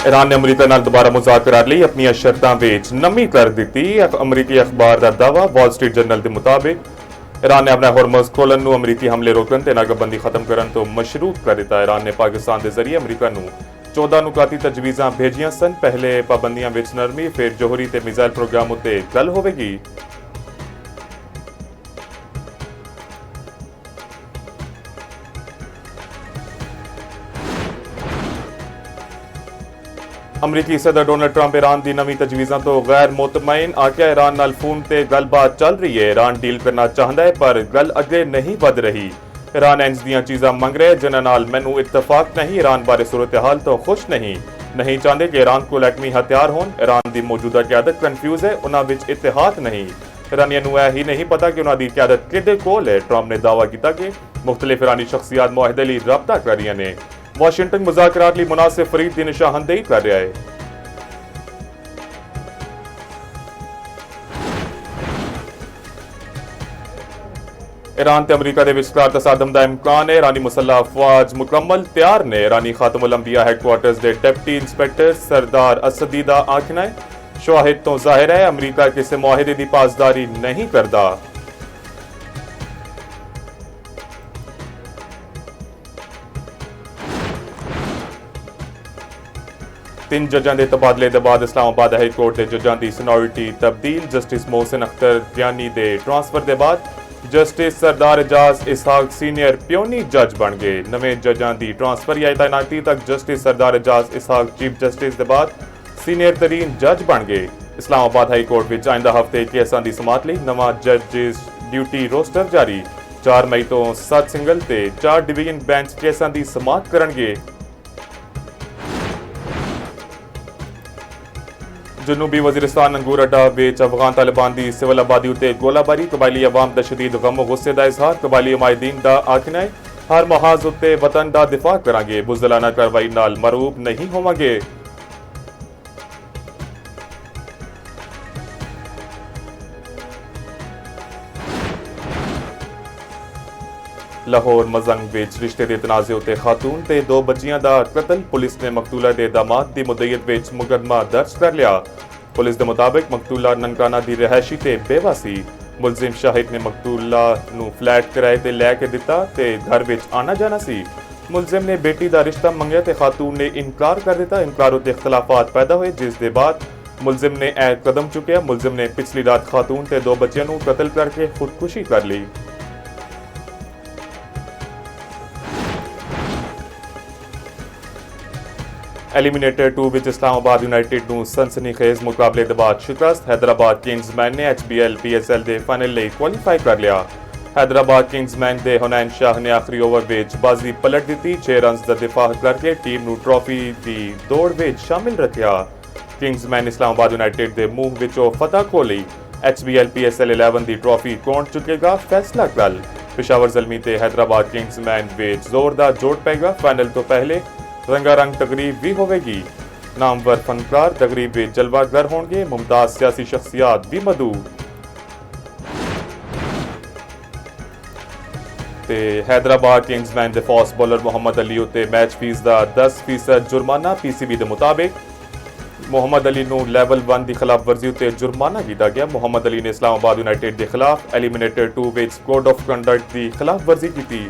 Iran ने अमरीका नाल दोबारा मुज़ाकरात लई अपनी शर्तां विच नमी कर दी। अमरीकी अखबार का दावा वॉल स्ट्रीट जर्नल के मुताबिक ईरान ने अपना हॉर्मज़ खोलन नूं अमरीकी हमले रोकण ते नाकाबंदी खत्म करन तो मशरूत कर दिता। ईरान ने पाकिस्तान के जरिए अमरीका नूं 14 नुकाती तजवीज़ां भेजियां सन। पहले पाबंदियां विच नरमी, फिर जोहरी ते मिसाइल प्रोग्राम उत्ते गल होवेगी। अमरीकी सदर डोनाल्ड ट्रंप ईरान की नवी तजवीज़ों तो गैर मुतमईन। आख्या ईरान नाल फोन ते गलबात चल रही है। ईरान डील करना चाहता है पर गल अगे नहीं वध रही। ईरान इंज दियां चीज़ां मंग रहा है जिन्हां नाल मैनू इतफाक नहीं। ईरान बारे सूरत हाल तो खुश नहीं चाहते कि ईरान को एटमी हथियार होन। ईरान की मौजूदा क्यादत कन्फ्यूज है, उन्हां विच इतिहाद नहीं। ईरानियों नूं यह ही नहीं पता कि उन्हां दी क्यादत किहदे कोल है। ट्रंप ने दावा किया कि मुख्तलिफ ईरानी शख्सियात मुआहदे लई राबता कर रही ने। वाशिंगटन मुज़ाकरात लई मुनासिब फरीक की निशानदेही कर रहा है। ईरान ते अमरीका के विचकार तसादम का इम्कान है। ईरानी मुसल्ह अफवाज मुकम्मल तैयार ने। ईरानी खातमुल अंबिया हैडक्वार्टर्स के डिप्टी इंस्पैक्टर सरदार असदी का आखना है, शवाहिद तो जाहिर है अमरीका किसी मुआहदे की पासदारी नहीं करता। तीन जजां के तबादले के बाद इस्लामाबाद हाई कोर्ट के जजां की सीनियोरिटी तब्दील। जस्टिस मोहसिन अख्तर ज्ञानी के ट्रांसफर के बाद जस्टिस सरदार एजाज इसहाक सीनियर प्योनी जज बन गए। नवे जजां की ट्रांसफर या तैनाती तक जस्टिस सरदार एजाज इसहाक चीफ जस्टिस के बाद सीनियर तरीन जज बन गए। इस्लामाबाद हाई कोर्ट में आइंदा हफ्ते केसां की समात लई नवा जजिस ड्यूटी रोस्टर जारी। 4 मई तो 7 सिंगल ते 4 डिवीजन बेंच केसां की समात करनगे। जनूबी वजीरिस्तान अंगूर अड्डा विच अफगान तालिबान की सिविल आबादी उत्ते गोलाबारी। कबायली अवाम दा शदीद गम गुस्से का इजहार। कबायली हमायदीन का आखना है हर महाज उत्ते वतन का दिफा करांगे, बुज़दिलाना कार्रवाई नाल मरूब नहीं होवांगे। लाहौर मजंग विच रिश्ते के तनाजे उत्ते खातून ते 2 बच्चियां दा कतल। पुलिस ने मकतूला के दामाद की मुद्दईयत विच मुकदमा दर्ज कर लिया। पुलिस के मुताबिक मकतूला ननकाना की रिहायशी ते बेवा सी। मुलजिम शाहिद ने मकतूला नूं फ्लैट किराए ते लैके दिता ते घर विच आना जाना सी। मुलजिम ने बेटी का रिश्ता मंगया ते खातून ने इनकार कर दिता। इनकार उत्ते इख्तलाफात पैदा हुए जिस दे बाद मुलजिम ने कदम चुकया। मुलजिम ने पिछली रात खातून ते 2 बच्चियों नूं कतल करके खुदकुशी कर ली। एलिमिनेटर 2 विच इस्लामाबाद यूनाइटेड नूं सनसनीखेज मुकाबले के बाद शिकस्त। हैदराबाद किंग्समैन ने HBL PSL के फाइनल लई क्वालीफाई कर लिया। हैदराबाद किंग्समैन के हुनैन शाह ने आखिरी ओवर विच बाजी पलट दी। 6 रन्स का दिफा करके टीम नूं ट्रॉफी की दौड़ विच शामिल रखा। किंग्समैन इस्लामाबाद यूनाइटेड के मुंह विचों फतह को लई HBL PSL 11 की ट्रॉफी कौन चुकेगा, फैसला कल। पेशावर ज़ल्मी ते हैदराबाद किंग्समैन विच जोरदार जोड़ पेगा। फाइनल तो पहले रंगारंग तकरीब भी होगी। नामवर फनकार तकरीब में जलवागर होंगे। मुमताज सियासी शख्सियात भी मदू। हैदराबाद किंग्समैन के फास्ट बॉलर मोहम्मद अली उत्ते मैच फीस का 10% जुर्माना। PCB के मुताबिक मोहम्मद अली नूं लेवल 1 की खिलाफ वर्जी उत्ते जुर्माना किया गया। मोहम्मद अली ने इस्लामाबाद यूनाइटेड के खिलाफ eliminator 2 which code of conduct की खिलाफ वर्जी की।